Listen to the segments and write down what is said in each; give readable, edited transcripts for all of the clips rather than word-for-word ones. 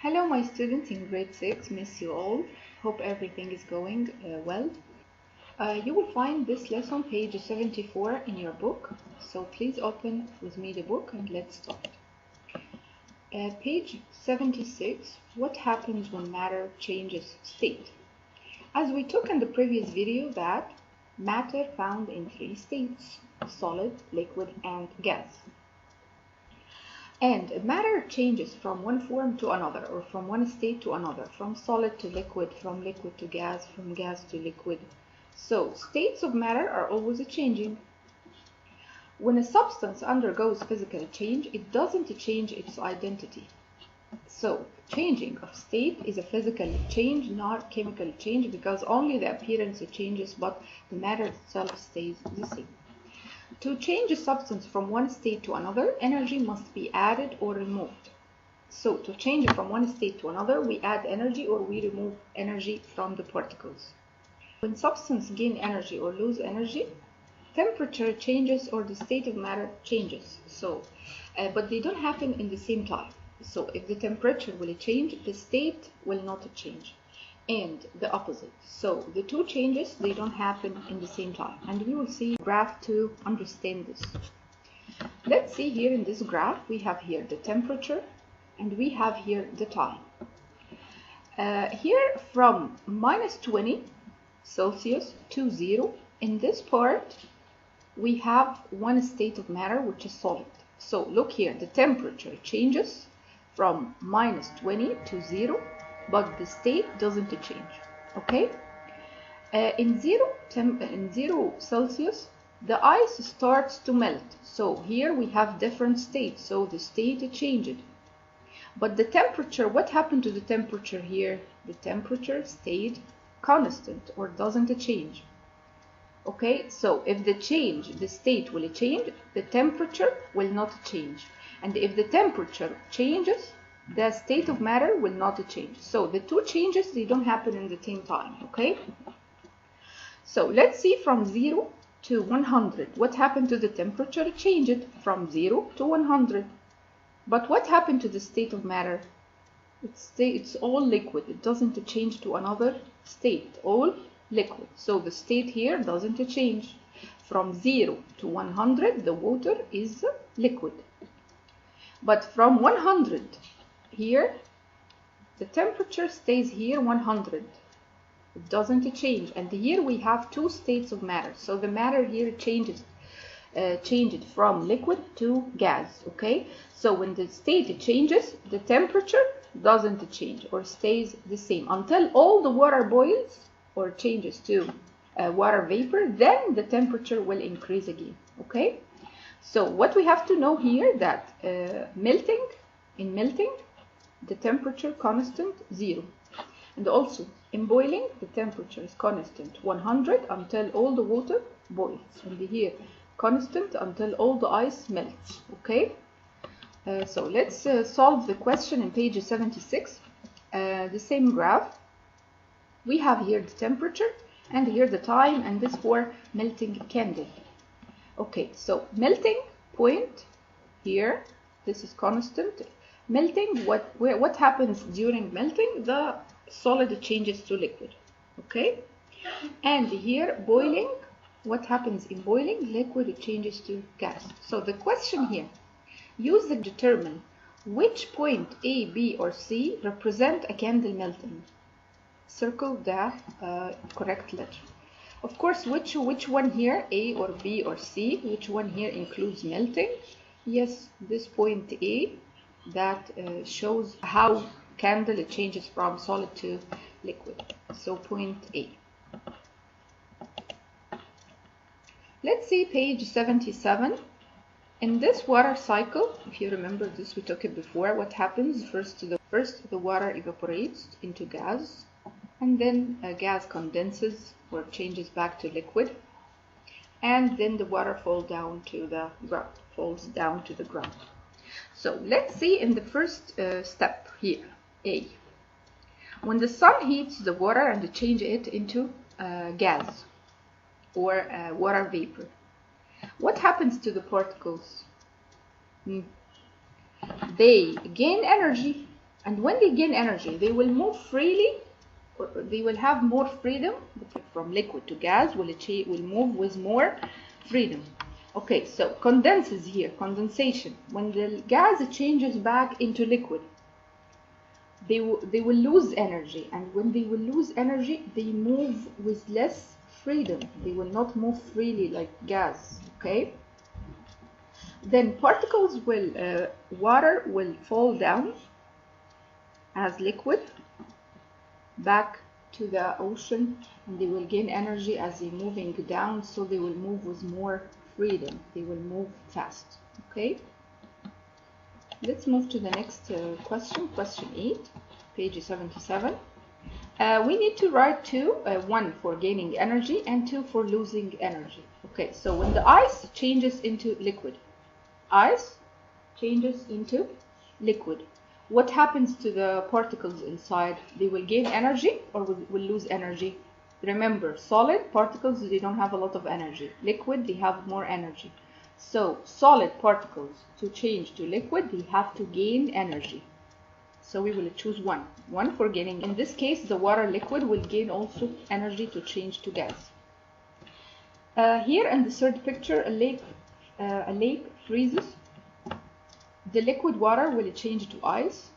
Hello my students in grade 6, miss you all. Hope everything is going well. You will find this lesson page 74 in your book, so please open with me the book and let's start. Page 76, what happens when matter changes state? As we took in the previous video that matter found in three states, solid, liquid and gas. And matter changes from one form to another, or from one state to another, from solid to liquid, from liquid to gas, from gas to liquid. So states of matter are always changing. When a substance undergoes physical change, it doesn't change its identity. So changing of state is a physical change, not chemical change, because only the appearance changes, but the matter itself stays the same. To change a substance from one state to another, energy must be added or removed. So to change it from one state to another, we add energy or we remove energy from the particles. When substance gain energy or lose energy, temperature changes or the state of matter changes. But they don't happen in the same time. So if the temperature will change, the state will not change. And the opposite. So the two changes, they don't happen in the same time. And we will see a graph to understand this. Let's see here in this graph, we have here the temperature and we have here the time. Here from minus 20 Celsius to 0, in this part, we have one state of matter which is solid. So look here, the temperature changes from minus 20 to 0. But the state doesn't change, okay? In 0 Celsius, the ice starts to melt. So here we have different states, so the state changed. But the temperature, what happened to the temperature here? The temperature stayed constant or doesn't change. Okay, so if the state will change, the temperature will not change. And if the temperature changes, the state of matter will not change. So the two changes, they don't happen in the same time, okay? So let's see from 0 to 100. What happened to the temperature? It changed from 0 to 100. But what happened to the state of matter? It's all liquid. It doesn't change to another state, all liquid. So the state here doesn't change. From 0 to 100, the water is liquid. But from 100, here, the temperature stays here 100. It doesn't change. And here we have two states of matter. So the matter here changed from liquid to gas, okay? So when the state changes, the temperature doesn't change or stays the same until all the water boils or changes to water vapor, then the temperature will increase again, okay? So what we have to know here that in melting, the temperature constant 0. And also in boiling, the temperature is constant 100 until all the water boils. And here constant until all the ice melts. Okay? So let's solve the question in page 76. The same graph. We have here the temperature and here the time, and this for melting candle. Okay, so melting point here, this is constant. Melting, what happens during melting? The solid changes to liquid, okay? And here boiling, what happens in boiling? Liquid changes to gas. So the question here, use to determine which point A, B or C represent a candle melting. Circle the correct letter. Of course, which one here, A or B or C, which one here includes melting? Yes, this point A, that shows how candle changes from solid to liquid. So point A. Let's see page 77. In this water cycle, if you remember this, we took it before, what happens? First the water evaporates into gas, and then gas condenses or changes back to liquid, and then the water falls down to the ground. So let's see in the first step here, A. When the sun heats the water and changes it into gas or water vapor, what happens to the particles? They gain energy And when they gain energy, they will move freely, or they will have more freedom. From liquid to gas will move with more freedom. Okay, so condenses here, condensation. When the gas changes back into liquid, they will lose energy, and when they will lose energy, they move with less freedom. They will not move freely like gas. Okay. Then particles will, water will fall down as liquid back to the ocean, and they will gain energy as they're moving down, so they will move with more freedom. They will move fast. Okay. Let's move to the next question, question 8, page 77. We need to write two, one for gaining energy and two for losing energy. Okay, so when the ice changes into liquid, ice changes into liquid, what happens to the particles inside? They will gain energy or will lose energy? Remember, solid particles, they don't have a lot of energy. Liquid, they have more energy. So solid particles, to change to liquid, they have to gain energy. So we will choose one for gaining. In this case, the water liquid will gain also energy to change to gas. Here in the third picture, a lake freezes. The liquid water will change to ice.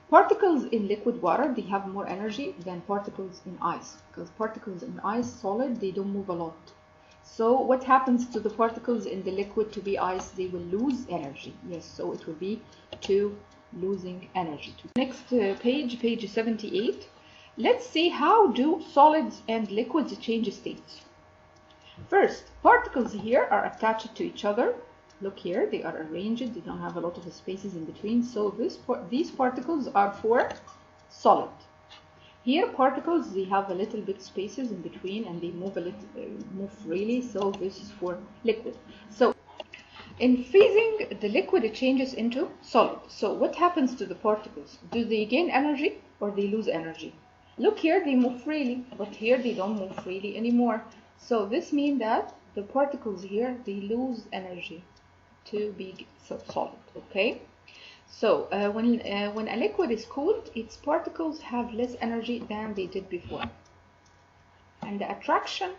Particles in liquid water, they have more energy than particles in ice, because particles in ice, solid, they don't move a lot. So what happens to the particles in the liquid to be ice? They will lose energy. Yes, so it will be 2, losing energy. Next page, page 78. Let's see how do solids and liquids change states. First, particles here are attached to each other. Look here, they are arranged. They don't have a lot of spaces in between. So these particles are for solid. Here, particles, they have a little bit spaces in between, and they move move freely. So this is for liquid. So in freezing, the liquid changes into solid. So what happens to the particles? Do they gain energy or they lose energy? Look here, they move freely, but here they don't move freely anymore. So this means that the particles here, they lose energy to be solid. Okay. So when a liquid is cooled, its particles have less energy than they did before, and the attraction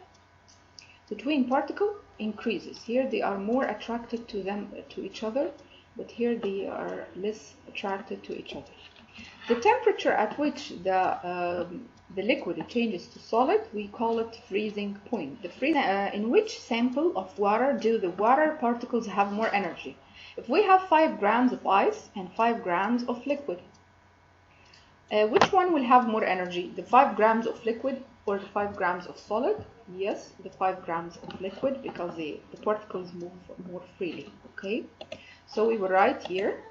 between particles increases. Here they are more attracted to each other, but here they are less attracted to each other. The temperature at which the liquid changes to solid, we call it freezing point. In which sample of water do the water particles have more energy? If we have 5 grams of ice and 5 grams of liquid, which one will have more energy? The 5 grams of liquid or the 5 grams of solid? Yes, the 5 grams of liquid, because the particles move more freely. Okay, so we will write here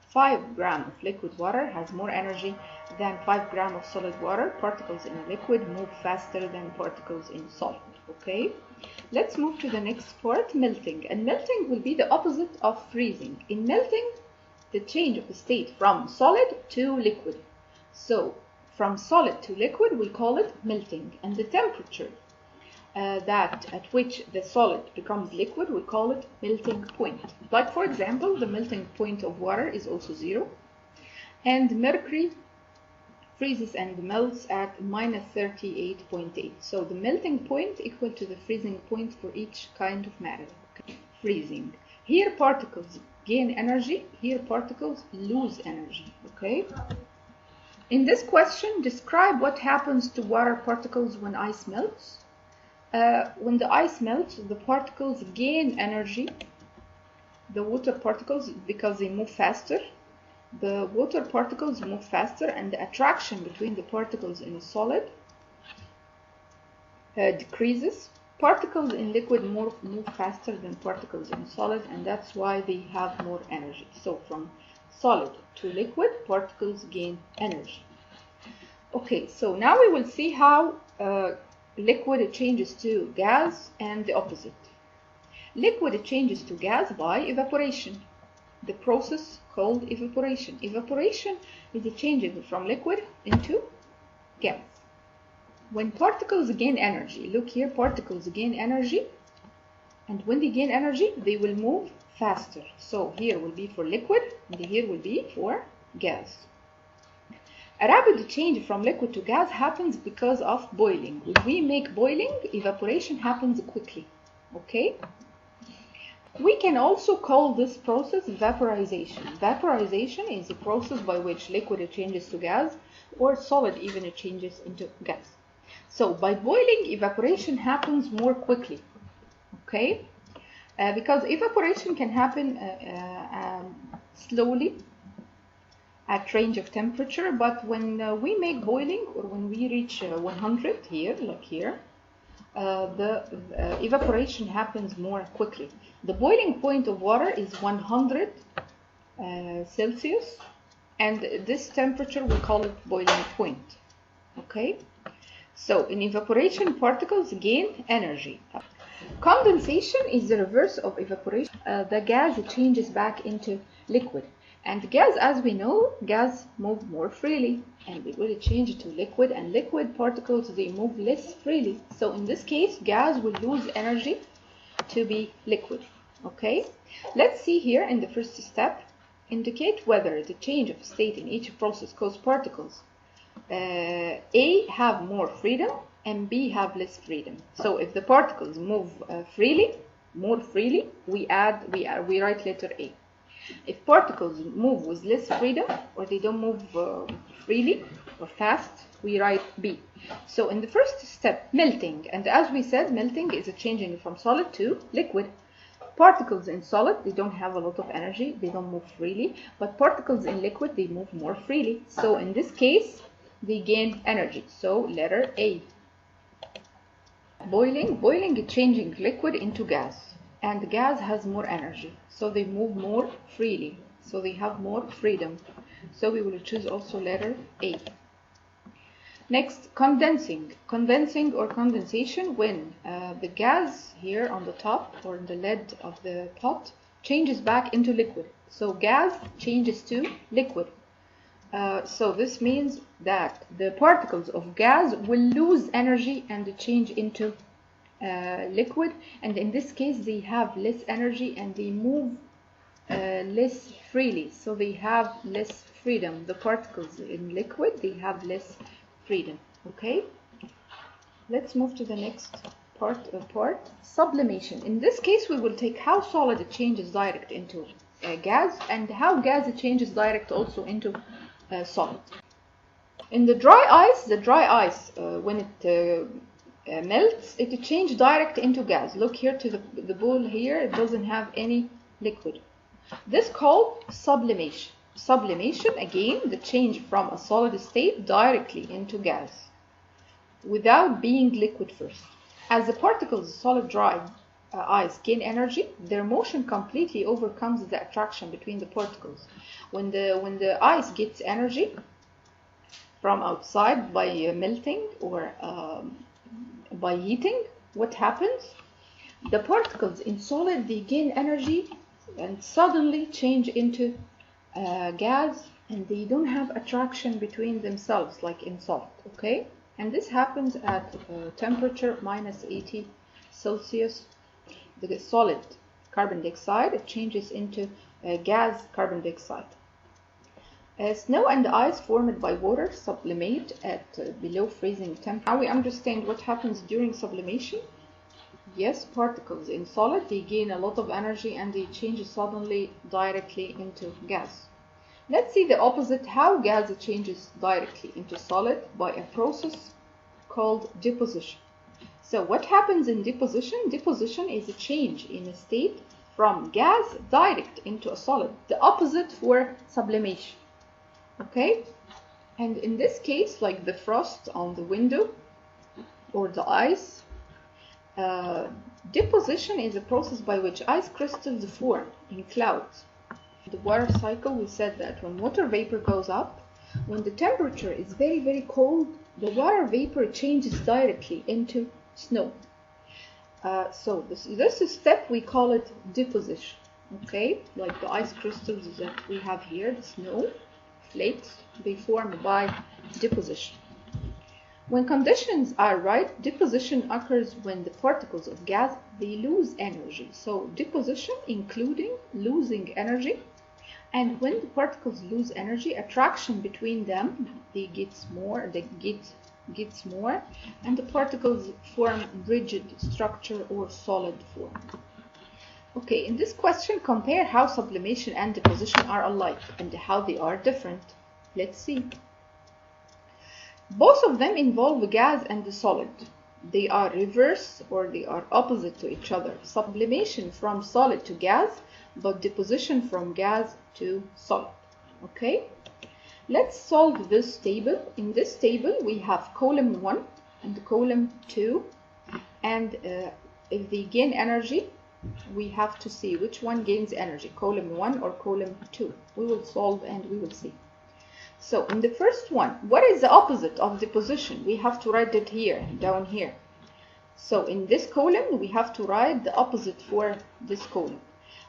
5 grams of liquid water has more energy than 5 grams of solid water. Particles in a liquid move faster than particles in solid. Okay, let's move to the next part, melting. And melting will be the opposite of freezing. In melting, the change of the state from solid to liquid. So from solid to liquid, we call it melting. And the temperature at which the solid becomes liquid, we call it melting point. Like for example, the melting point of water is also 0, and mercury freezes and melts at -38.8. So the melting point equal to the freezing point for each kind of matter. Okay. Freezing. Here particles gain energy, here particles lose energy. Okay. In this question, describe what happens to water particles when ice melts. When the ice melts, the particles gain energy. The water particles, because they move faster, the water particles move faster, and the attraction between the particles in a solid decreases. Particles in liquid move faster than particles in solid, and that's why they have more energy. So from solid to liquid, particles gain energy. Okay, so now we will see how liquid changes to gas and the opposite. Liquid changes to gas by evaporation. The process called evaporation. Evaporation is the changing from liquid into gas. When particles gain energy, look here, particles gain energy, and when they gain energy, they will move faster. So here will be for liquid, and here will be for gas. A rapid change from liquid to gas happens because of boiling. When we make boiling, evaporation happens quickly. Okay? We can also call this process vaporization. Vaporization is a process by which liquid changes to gas, or solid even changes into gas. So by boiling, evaporation happens more quickly. Okay? Because evaporation can happen slowly at range of temperature, but when we make boiling, or when we reach 100 here, like here, the evaporation happens more quickly. The boiling point of water is 100 Celsius, and this temperature we call it boiling point. Okay? So in evaporation, particles gain energy. Condensation is the reverse of evaporation. The gas changes back into liquid. And gas, as we know, gas moves more freely, and we will change it to liquid, and liquid particles, they move less freely. So in this case, gas will lose energy to be liquid. Okay? Let's see here in the first step, indicate whether the change of state in each process causes particles A have more freedom and B have less freedom. So if the particles move more freely, we write letter A. If particles move with less freedom, or they don't move freely or fast, we write B. So in the first step, melting, and as we said, melting is a changing from solid to liquid. Particles in solid, they don't have a lot of energy, they don't move freely, but particles in liquid, they move more freely. So in this case, they gain energy. So letter A. Boiling is changing liquid into gas, and the gas has more energy, so they move more freely, so they have more freedom. So we will choose also letter A. Next, condensing or condensation, when the gas here on the top, or the lid of the pot, changes back into liquid. So gas changes to liquid. So this means that the particles of gas will lose energy and change into liquid, and in this case they have less energy and they move less freely, so they have less freedom. The particles in liquid, they have less freedom. Okay, let's move to the next part, sublimation. In this case, we will take how solid changes direct into gas, and how gas changes direct also into solid. In the dry ice, when it melts, it changes direct into gas. Look here to the bowl here, it doesn't have any liquid. This is called sublimation. Sublimation, again, the change from a solid state directly into gas without being liquid first. As the particles of solid dry ice gain energy, their motion completely overcomes the attraction between the particles. When the ice gets energy from outside by melting or by heating, what happens? The particles in solid, they gain energy and suddenly change into gas, and they don't have attraction between themselves like in solid. Okay, and this happens at temperature minus 80 Celsius. The solid carbon dioxide, it changes into gas carbon dioxide. Snow and ice formed by water sublimate at below freezing temperature. Now we understand what happens during sublimation. Yes, particles in solid, they gain a lot of energy and they change suddenly directly into gas. Let's see the opposite, how gas changes directly into solid by a process called deposition. So what happens in deposition? Deposition is a change in a state from gas direct into a solid, the opposite for sublimation. Okay, and in this case, like the frost on the window or the ice, deposition is a process by which ice crystals form in clouds. The water cycle, we said that when water vapor goes up, when the temperature is very, very cold, the water vapor changes directly into snow. So this step, we call it deposition. Okay, like the ice crystals that we have here, the snow flakes, they form by deposition. When conditions are right, deposition occurs when the particles of gas, they lose energy. So deposition including losing energy. And when the particles lose energy, attraction between them gets more, and the particles form rigid structure or solid form. Okay, in this question, compare how sublimation and deposition are alike and how they are different. Let's see. Both of them involve a gas and a solid. They are reverse or they are opposite to each other. Sublimation from solid to gas, but deposition from gas to solid. Okay, let's solve this table. In this table, we have column 1 and column 2, and if they gain energy, we have to see which one gains energy, column 1 or column 2. We will solve and we will see. So in the first one, what is the opposite of deposition? We have to write it here, down here. So in this column, we have to write the opposite for this column.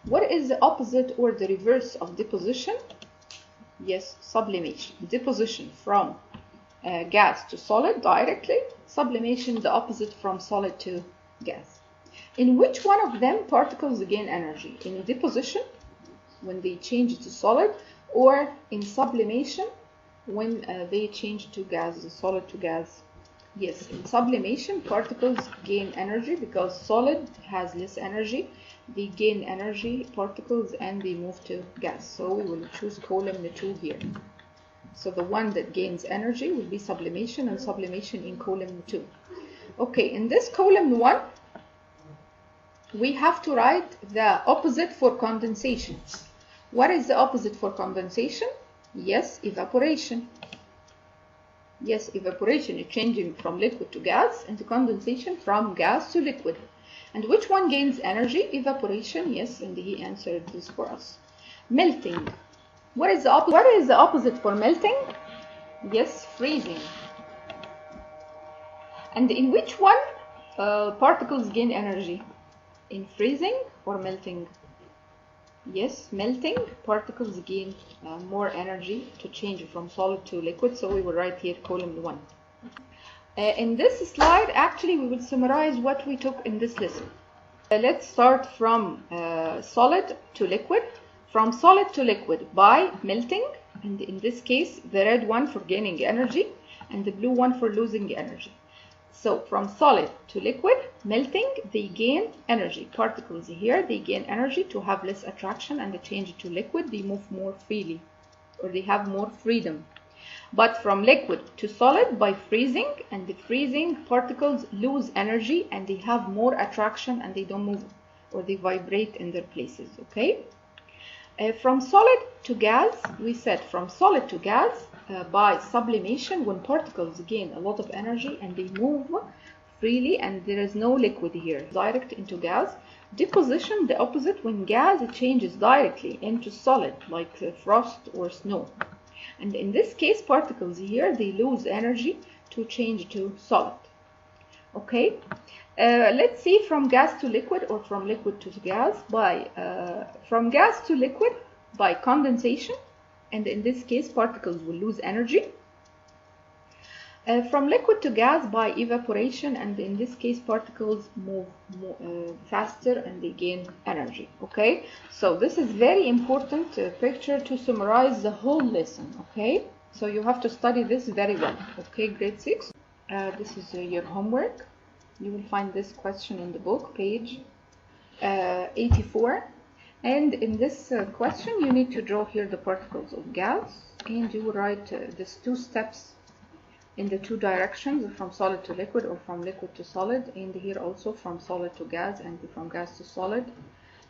What is the opposite or the reverse of deposition? Yes, sublimation. Deposition from gas to solid directly. Sublimation, the opposite from solid to gas. In which one of them particles gain energy? In deposition, when they change to solid, or in sublimation, when they change to gas, the solid to gas? Yes, in sublimation, particles gain energy because solid has less energy. They gain energy, particles, and they move to gas. So we will choose column 2 here. So the one that gains energy will be sublimation, and sublimation in column 2. Okay, in this column 1, we have to write the opposite for condensation. What is the opposite for condensation? Yes, evaporation. Yes, evaporation is changing from liquid to gas, and the condensation from gas to liquid. And which one gains energy? Evaporation. Yes, and he answered this for us. Melting. What is the opposite for melting? Yes, freezing. And in which one particles gain energy? In freezing or melting? Yes, melting, particles gain more energy to change from solid to liquid, so we will write here column 1. In this slide, actually, we will summarize what we took in this lesson. Let's start from solid to liquid. From solid to liquid by melting, and in this case, the red one for gaining energy, and the blue one for losing energy. So from solid to liquid, melting, they gain energy. Particles here, they gain energy to have less attraction, and they change to liquid, they move more freely, or they have more freedom. But from liquid to solid by freezing, and the freezing particles lose energy and they have more attraction and they don't move, or they vibrate in their places. Okay? From solid to gas, we said from solid to gas by sublimation, when particles gain a lot of energy and they move freely and there is no liquid here, direct into gas. Deposition, the opposite, when gas changes directly into solid, like frost or snow. And in this case, particles here, they lose energy to change to solid. Okay, let's see from gas to liquid or from liquid to gas by from gas to liquid by condensation, and in this case particles will lose energy. From liquid to gas by evaporation, and in this case particles move faster and they gain energy. Okay, so this is very important picture to summarize the whole lesson. Okay, so you have to study this very well. Okay, grade 6. This is your homework. You will find this question in the book, page 84. And in this question, you need to draw here the particles of gas, and you will write these 2 steps in the 2 directions, from solid to liquid or from liquid to solid, and here also from solid to gas and from gas to solid.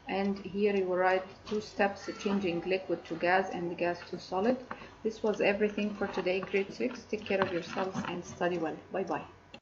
And here you will write 2 steps changing liquid to gas and gas to solid. This was everything for today, grade 6. Take care of yourselves and study well. Bye bye.